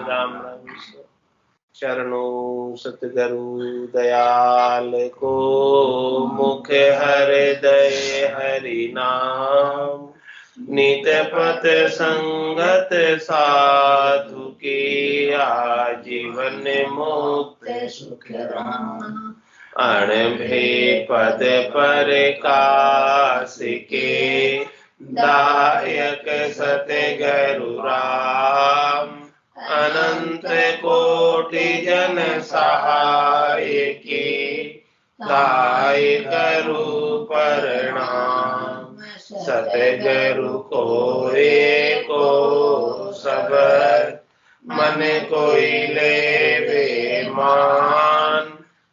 राम राम। शरणों सतगुरु दयाल को, मुख हृदय हरि नाम। नित पथ संगत साधु की, आजीवन मुक्त सुख राम। अणभे पद पर कास के, दायक सतगुरु राम। अनंत कोटि जन सहाय की, गाय करु प्रणाम। सतगुरु को एको सब, मन कोई लेवे मान।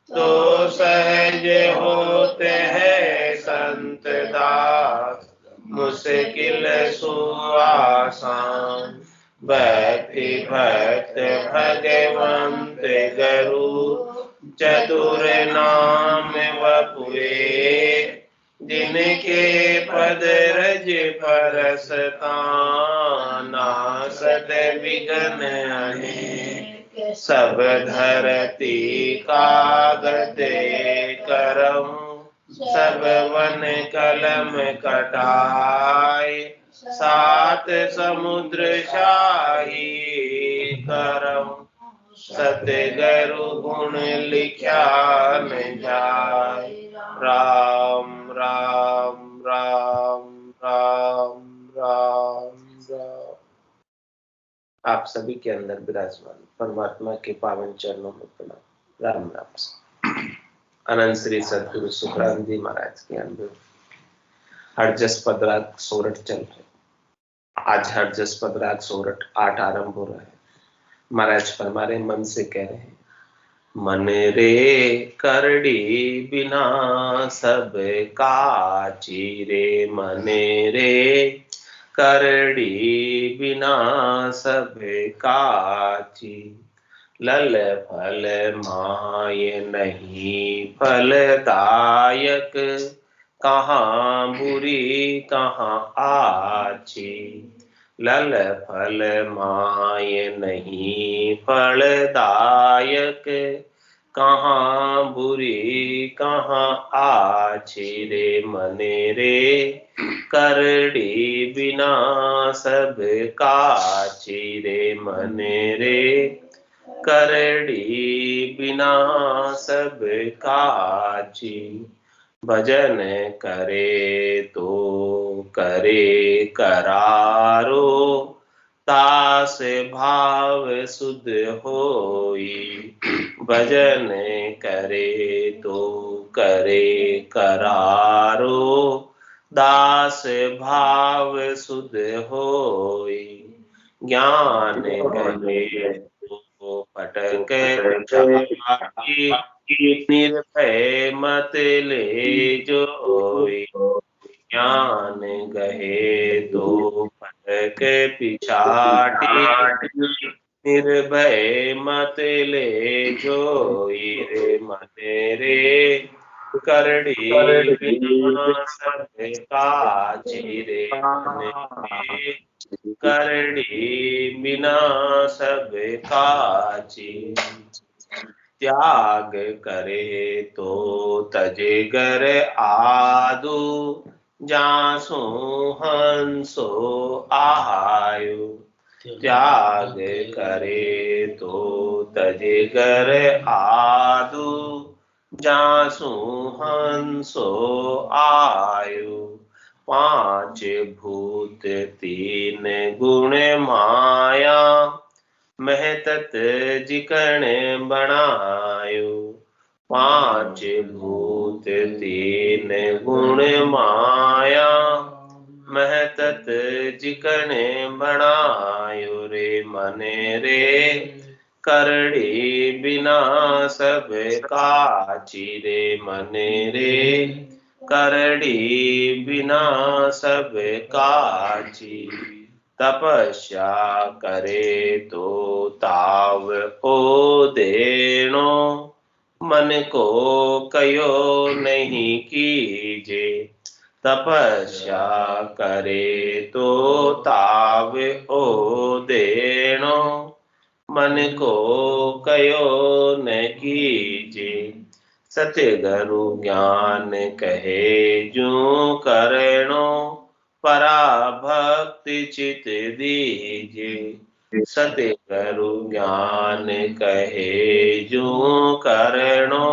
तो सहज होते हैं संत दास, मुश्किल सुआसान। भक्ति भक्त भगवंत गुरु, चतुर नाम वपुए। जिनके पद रज परसता, नासत विघ्न अनेक। सब धरती कागद करम, सब वन कलम कटाए। सात समुद्र शाही करम, सतगुरु गुण लिखा न जाए। राम राम राम राम राम राम। आप सभी के अंदर विराजमान परमात्मा के पावन चरणों में प्रणाम। राम राम। अनंत श्री सदगुरु सुखराम जी महाराज के अंदर हरजस पदराग सोरठ चल रहे। आज हरजस पदराग सोरठ 8 आरंभ हो रहा है। महाराज फरमा रहे, मन से कह रहे हैं, मन रे करड़ी बिना सब काची रे। मन रे करड़ी बिना सब काची। लल फल माय नहीं फलदायक, कहाँ बुरी कहाँ आची। लल फल माय नहीं फलदायक, कहाँ बुरी कहाँ आची रे। मने रे करड़ी बिना सब काची रे। मने रे करड़ी बिना सब काची। भजन करे तो करे करारो, तास भाव सुध होई। भजन करे तो करे करारो, दास भाव सुध होई। ज्ञान करे तो पटक चाही, निर्भय मत ले जोई। ज्ञान गहे तो पटक पिछाटी, निर्भय मत ले जोई रे। मने रे करड़ी बिना सब काची रे। मने रे करड़ी बिना सब काची। त्याग करे तो तजे घर आदू, जासो हंसो आयु। त्याग करे तो तजे घर आदू, जासो हंसो आयु। 5 भूत 3 गुण माया, महतत जिकण बनायो। 5 भूत 3 गुण माया, महतत जिकण बनायो रे। मने रे करड़ी बिना सब काची रे। मने रे करड़ी बिना सब काची। तपस्या करे तो ताव ओ देनो, मन को कयो नहीं कीजे। तपस्या करे तो ताव ओ देनो, मन को कयो न कीजे। सतगुरु ज्ञान कहे जो करणो पराभक्ति चित दीजे। सतगुरु ज्ञान कहे जो करणो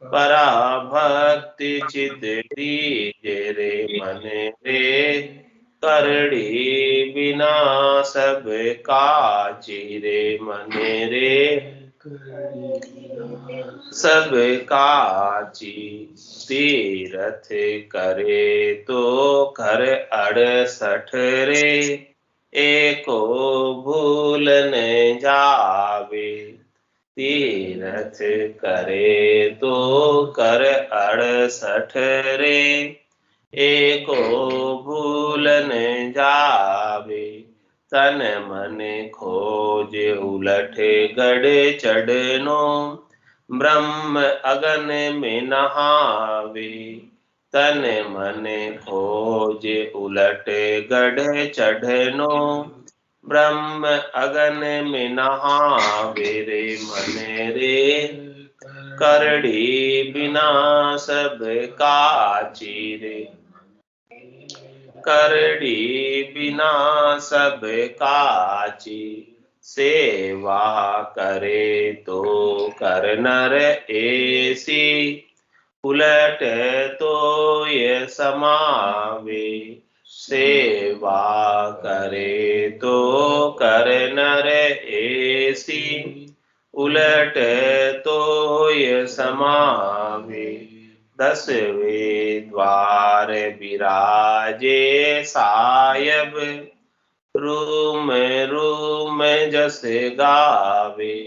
पराभक्ति चित दीजे रे मन रे करड़ी बिना सब काची रे मन रे सब काची। तीरथ करे तो कर 68 रे एको भूल न जावे। तीरथ करे तो कर 68 रे एको भूल न जावे। तन मन खोज उलट गढ़ चढ़नो ब्रह्म अगन में नहावे। तन मन खोज उलट गढ़ चढ़नो ब्रह्म अगन में नहावे रे मन रे करड़ी बिना सब काची रे। करड़ी बिना सब काची। सेवा करे तो कर नर ऐसी उलट तो ये समावे। सेवा करे तो कर नर ऐसी उलट तो ये समावे। 10वें द्वार विराजे सायब रूम रूम जस गावे।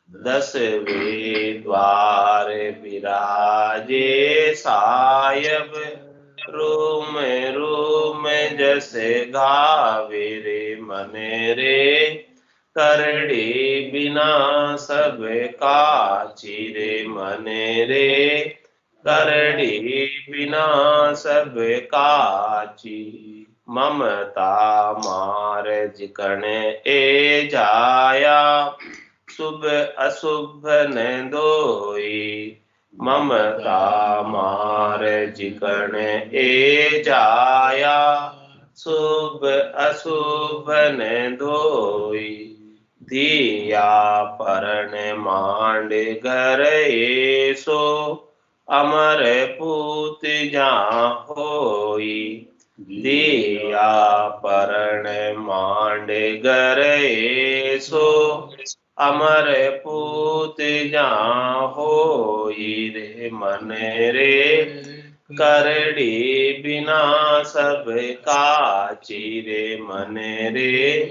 10वें द्वार विराजे सायब रूम रूम जस गावे रे मन रे करड़ी बिना सब काची रे मन रे करड़ी बिना सब काची। ममता मार जिकण ए जाया शुभ अशुभ न दोई। ममता मार जिकण ए जाया शुभ अशुभ न दोई। दिया परण मांड घर सो अमर पूत जा होई। दिया परण मांड घर सो अमर पूत जा होई रे मन रे करड़ी बिना सब काची रे मन रे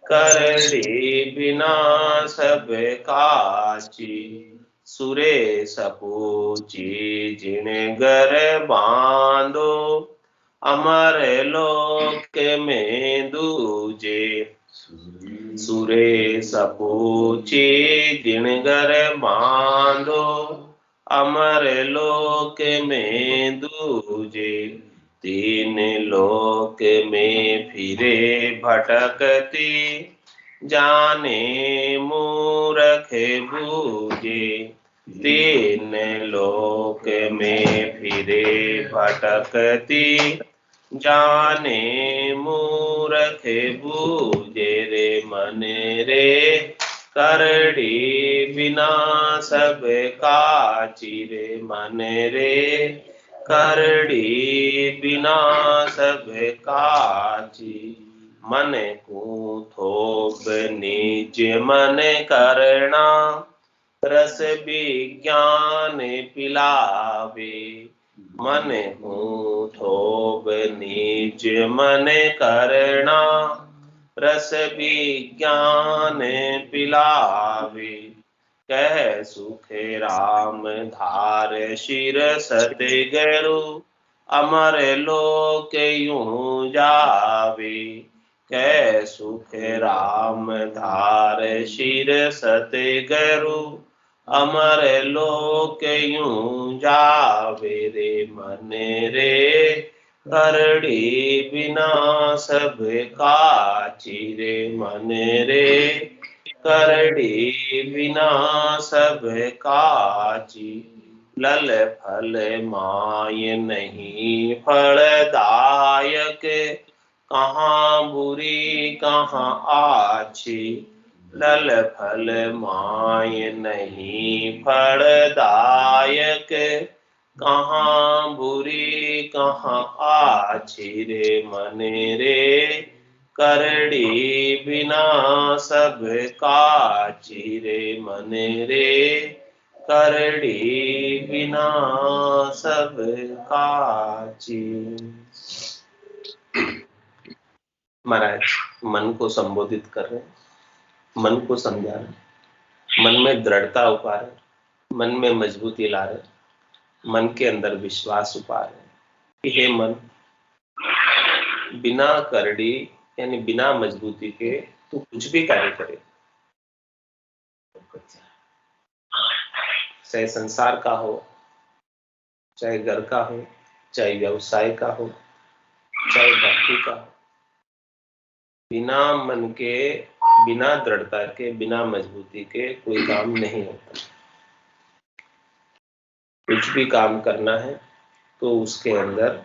करड़ी बिना सब काची। सुरे सपूची जिन घर बांधो अमर लोक में दूजे। सुरे सपूची जिन घर बांधो अमर लोक में दूजे। 3 लोक में फिरे भटकती जाने मूरख बूझे। 3 लोक में फिरे भटकती जाने मूरख बूझे रे मन रे करड़ी बिना सब काची रे मन रे करड़ी बिना सब काची। मन को थोप नीच मन करना रस विज्ञान पिलावे। मन को थोप नीच मन करना रस विज्ञान पिलावे। कह सुख राम धार शिर सतगुरु अमर लोक यूं जावे। कह सुख राम धार शिर सतगुरु अमर लोक यूं जावे रे मन रे करड़ी बिना सब काची रे मन रे करड़ी बिना सब काची, लल फल माय नहीं फलदायक, कहाँ बुरी कहाँ आछी, लल फल माय नहीं फलदायक, कहाँ बुरी कहाँ आछी रे मन रे, करड़ी बिना सब काची रे मन रे, करड़ी बिना सब काची। महाराज मन को संबोधित कर रहे, मन को समझा रहे, मन में दृढ़ता उपा रहे, मन में मजबूती ला रहे, मन के अंदर विश्वास उपा रहे कि हे मन, बिना करड़ी यानी बिना मजबूती के तू कुछ भी कार्य करे, चाहे संसार का हो, चाहे घर का हो, चाहे व्यवसाय का हो, चाहे भक्ति का हो, बिना मन के, बिना दृढ़ता के, बिना मजबूती के कोई काम नहीं होता। कुछ भी काम करना है तो उसके अंदर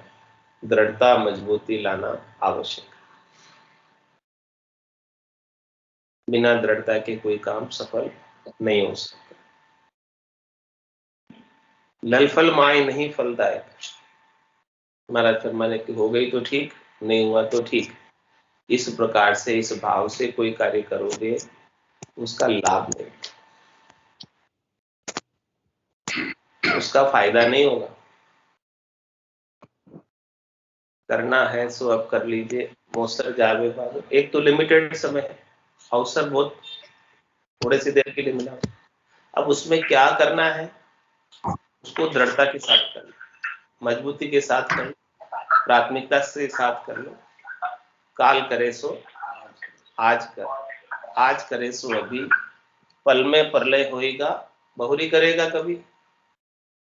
दृढ़ता मजबूती लाना आवश्यक है। बिना दृढ़ता के कोई काम सफल नहीं हो सकता। ललफल माय नहीं फलदायक। महाराज फरमाने की हो गई तो ठीक, नहीं हुआ तो ठीक। इस प्रकार से, इस भाव से कोई कार्य करोगे उसका लाभ नहीं, उसका फायदा नहीं होगा। करना है सो अब कर लीजिए, मौसर जावे बाबू। एक तो लिमिटेड समय है, अवसर बहुत थोड़े सी देर के लिए मिला, अब उसमें क्या करना है उसको दृढ़ता के साथ कर लो, मजबूती के साथ कर लो, प्राथमिकता के साथ कर लो। काल करे सो आज कर, आज करे सो अभी, पल में प्रलय होएगा, बहुरी करेगा कभी।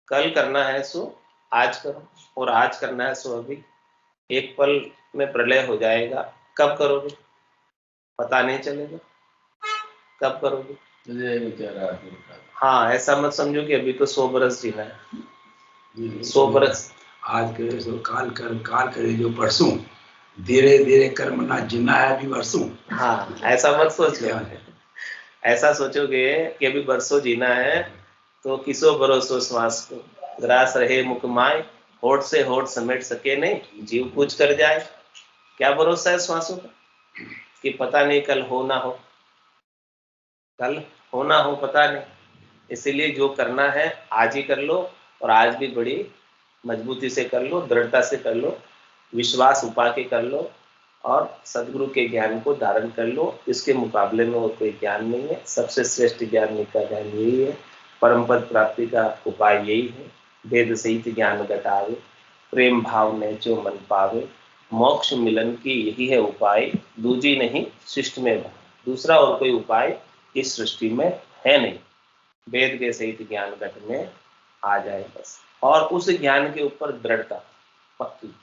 कल करना है सो आज करो, और आज करना है सो अभी। एक पल में प्रलय हो जाएगा, कब करोगे पता नहीं चलेगा, कब करोगे। हाँ, ऐसा मत समझो कि अभी तो 100 बरस जीना है, 100 बरस आज करे सो काल कर, काल करे जो परसों, धीरे धीरे कर्म ना जीना है अभी वर्षों। हाँ, ऐसा मत सोचो। ऐसा सोचोगे कि अभी बरसों जीना है तो किसो भरोसो श्वास को, ग्रास रहे मुख माय, होठ से होठ समेट सके नहीं, जीव कुछ कर जाए। क्या भरोसा है श्वासों का कि पता नहीं कल हो ना हो, कल हो ना हो पता नहीं। इसीलिए जो करना है आज ही कर लो, और आज भी बड़ी मजबूती से कर लो, दृढ़ता से कर लो, विश्वास उपा के कर लो, और सदगुरु के ज्ञान को धारण कर लो। इसके मुकाबले में और कोई ज्ञान नहीं है। सबसे श्रेष्ठ ज्ञान का ज्ञान यही है, परम पद प्राप्ति का उपाय यही है। वेद सहित ज्ञान घटावे, प्रेम भाव ने जो मन पावे, मोक्ष मिलन की यही है उपाय, दूजी नहीं शिष्ट में भाव। दूसरा और कोई उपाय इस सृष्टि में है नहीं। वेद के सहित ज्ञान घट में आ जाए बस, और उस ज्ञान के ऊपर दृढ़ता पक्की,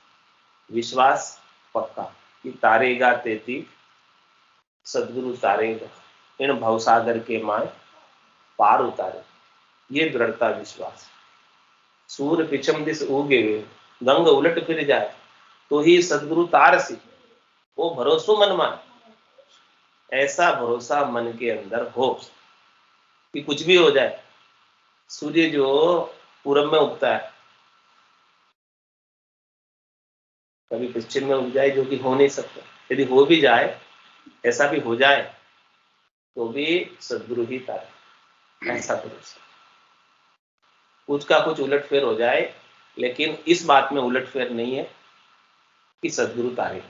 विश्वास पक्का कि तारेगा तेती सदगुरु तारेगा, इन भवसागर के माय पार उतारे। ये दृढ़ता विश्वास। सूर्य पिछम दिस उगे, गंग उलट फिर जाए, तो ही सदगुरु तार सी, वो भरोसो मन मान। ऐसा भरोसा मन के अंदर हो कि कुछ भी हो जाए। सूर्य जो पूरब में उगता है, कभी पश्चिम में उग जाए, जो कि हो नहीं सकता। यदि हो भी जाए, ऐसा भी हो जाए, तो भी सदगुरु ही तारे, ऐसा भरोसा। कुछ का कुछ उलटफेर हो जाए, लेकिन इस बात में उलटफेर नहीं है कि सदगुरु तारे।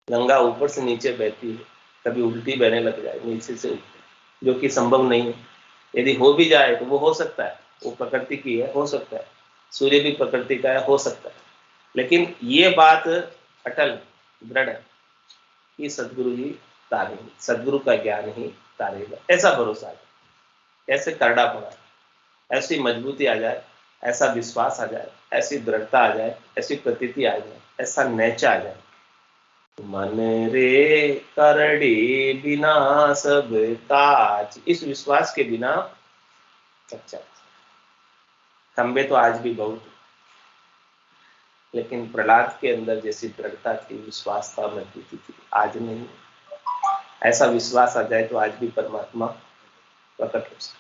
गंगा ऊपर से नीचे बहती है, कभी उल्टी बहने लग जाए नीचे से ऊपर, जो कि संभव नहीं है। यदि हो भी जाए तो वो हो सकता है, वो प्रकृति की है, हो सकता है। सूर्य भी प्रकृति का है, हो सकता है। लेकिन ये बात अटल दृढ़ है कि सदगुरु ही तारेगा, सदगुरु का ज्ञान ही तारेगा। ऐसा भरोसा है, ऐसे करड़ा पड़ा, ऐसी मजबूती आ जाए, ऐसा विश्वास आ जाए, ऐसी दृढ़ता आ जाए, ऐसी प्रतीति आ जाए, ऐसा नैचा आ जाए मन रे करड़ी बिना सब काज, इस विश्वास के बिना कच्चा। खंबे तो आज भी बहुत, लेकिन प्रहलाद के अंदर जैसी दृढ़ता थी, विश्वास था, मजबूती थी, आज नहीं। ऐसा विश्वास आ जाए तो आज भी परमात्मा प्रकट हो सकता।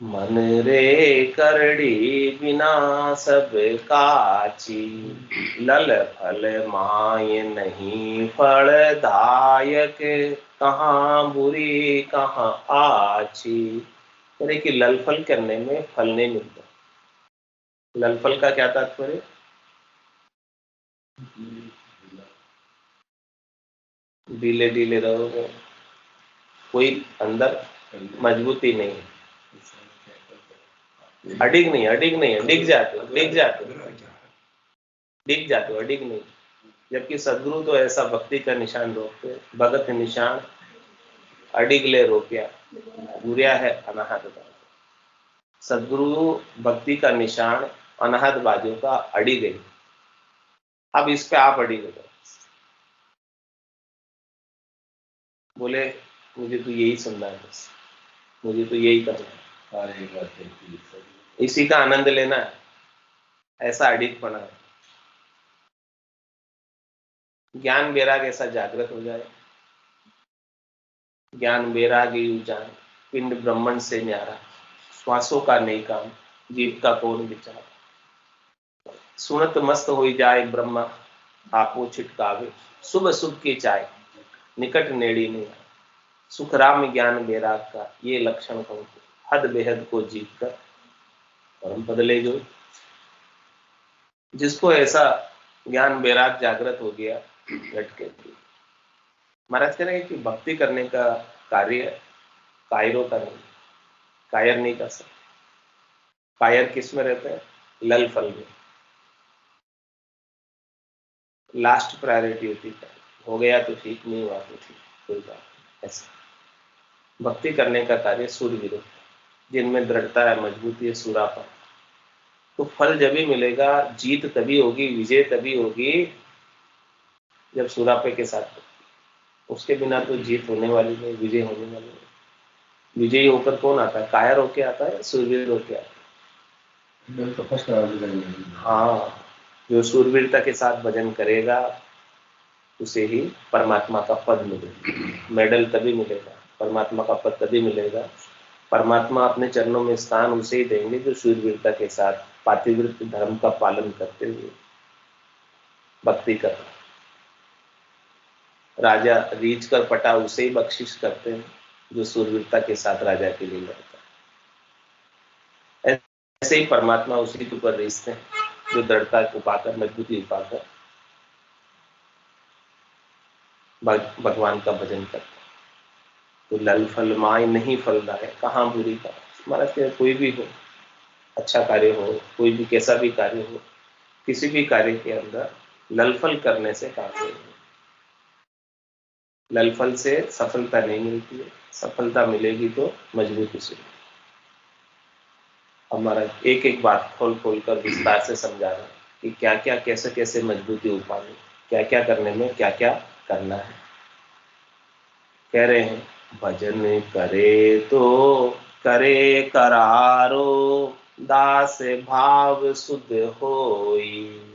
मन रे करड़ी बिना सब काची, लल फल माय नहीं फलदायक, कहाँ बुरी कहाँ आची। अरे कि लल फल करने में फल नहीं मिलता। लल फल का क्या तात्पर्य? ढीले ढीले रहोगे, कोई अंदर मजबूती नहीं, अडिग नहीं, अडिग नहीं, डिग जाते हो, डिग जाते हो, डिग जाते हो, अडिग नहीं। जबकि सदगुरु तो ऐसा भक्ति का निशान रोकते, भगत निशान अडिगले रोपिया, गुरिया है अनाहत बाजू। सदगुरु भक्ति का निशान अनाहत बाजू का अड़ी गई। अब इस पे आप अड़ी गए, बोले मुझे तो यही सुनना है, बस मुझे तो यही करना है, इसी का आनंद लेना है, ऐसा अडिगपना है। ज्ञान वैराग ऐसा जागृत हो जाए, ज्ञान वैराग जान, पिंड ब्रह्मण से न्यारा, श्वासों का नहीं काम, जीव का कौन विचार। सुनत मस्त हो जाए ब्रह्मा, आपो छिटकावे, शुभ शुभ की चाय, निकट नेड़ी नहीं आए। सुख राम ज्ञान वैराग का ये लक्षण हो, हद बेहद को जीत कर परम पद ले जो। जिसको ऐसा ज्ञान वैराग जागृत हो गया, लटके महाराज कह रहे हैं कि भक्ति करने का कार्य कायरों का नहीं, कायर नहीं कर सकते। कायर किस में रहते हैं? लल फल में। लास्ट प्रायोरिटी होती है, हो गया तो ठीक, नहीं हुआ तो ठीक, कोई बात ऐसा। भक्ति करने का कार्य सूर्य, जिनमें दृढ़ता है, मजबूती है, सूरापन, तो फल जब ही मिलेगा, जीत तभी होगी, विजय तभी होगी जब सूरापे के साथ। उसके बिना तो जीत होने वाली नहीं, विजय होने वाली नहीं। विजयी होकर कौन आता है? कायर होके आता है, सूरवीर होके आता है? हाँ, जो सूरवीरता के साथ भजन करेगा उसे ही परमात्मा का पद मिलेगा। मेडल तभी मिलेगा, परमात्मा का पद तभी मिलेगा। परमात्मा अपने चरणों में स्थान उसे ही देंगे जो सूरवीरता के साथ पातिव्रत धर्म का पालन करते हुए भक्ति कर रहा। राजा रीछ कर पटा उसे ही बख्शिश करते हैं जो सूरवीरता के साथ राजा के लिए लड़ता है। ऐसे ही परमात्मा उसी के ऊपर रीछते हैं जो दृढ़ता को पाकर, मजबूती पाकर भगवान का भजन करता है। तो लल फल माय नहीं फलदा है, कहाँ बुरी का। हमारा कोई भी हो, अच्छा कार्य हो, कोई भी कैसा भी कार्य हो, किसी भी कार्य के अंदर ललफल करने से काम नहीं है। ललफल से सफलता नहीं मिलती है, सफलता मिलेगी तो मजबूती से। हमारा एक एक बात खोल खोल कर विस्तार से समझा रहा है कि क्या क्या कैसे कैसे मजबूती उपानी, क्या क्या करने में क्या क्या करना है। कह रहे हैं भजन करे तो करे करारो, दास भाव शुद्ध होई।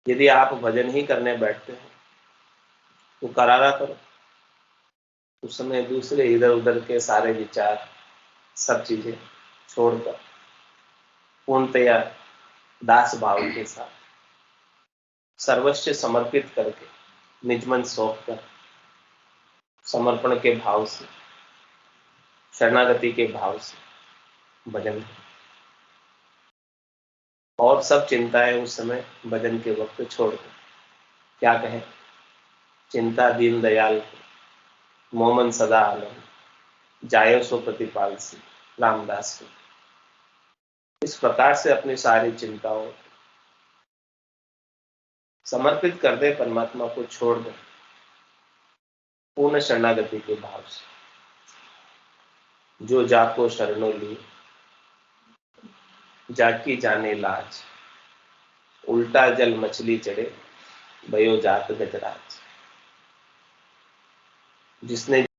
यदि आप भजन ही करने बैठते हैं तो करारा करो। उस समय दूसरे इधर उधर के सारे विचार, सब चीजें छोड़कर पूर्णतया दास भाव के साथ सर्वस्व समर्पित करके, निजमन सौंप कर, समर्पण के भाव से, शरणागति के भाव से भजन। और सब चिंताएं उस समय भजन के वक्त छोड़ दो। क्या कहें? चिंता दीन दयाल को, मोमन सदा आनंद, जायो सो प्रतिपाल से, रामदास को। इस प्रकार से अपनी सारी चिंताओं समर्पित कर दे, परमात्मा को छोड़ दे पूर्ण शरणागति के भाव से। जो जाको शरणों ली, जाकी जाने लाज, उल्टा जल मछली चढ़े, भयो जात गजराज। जिसने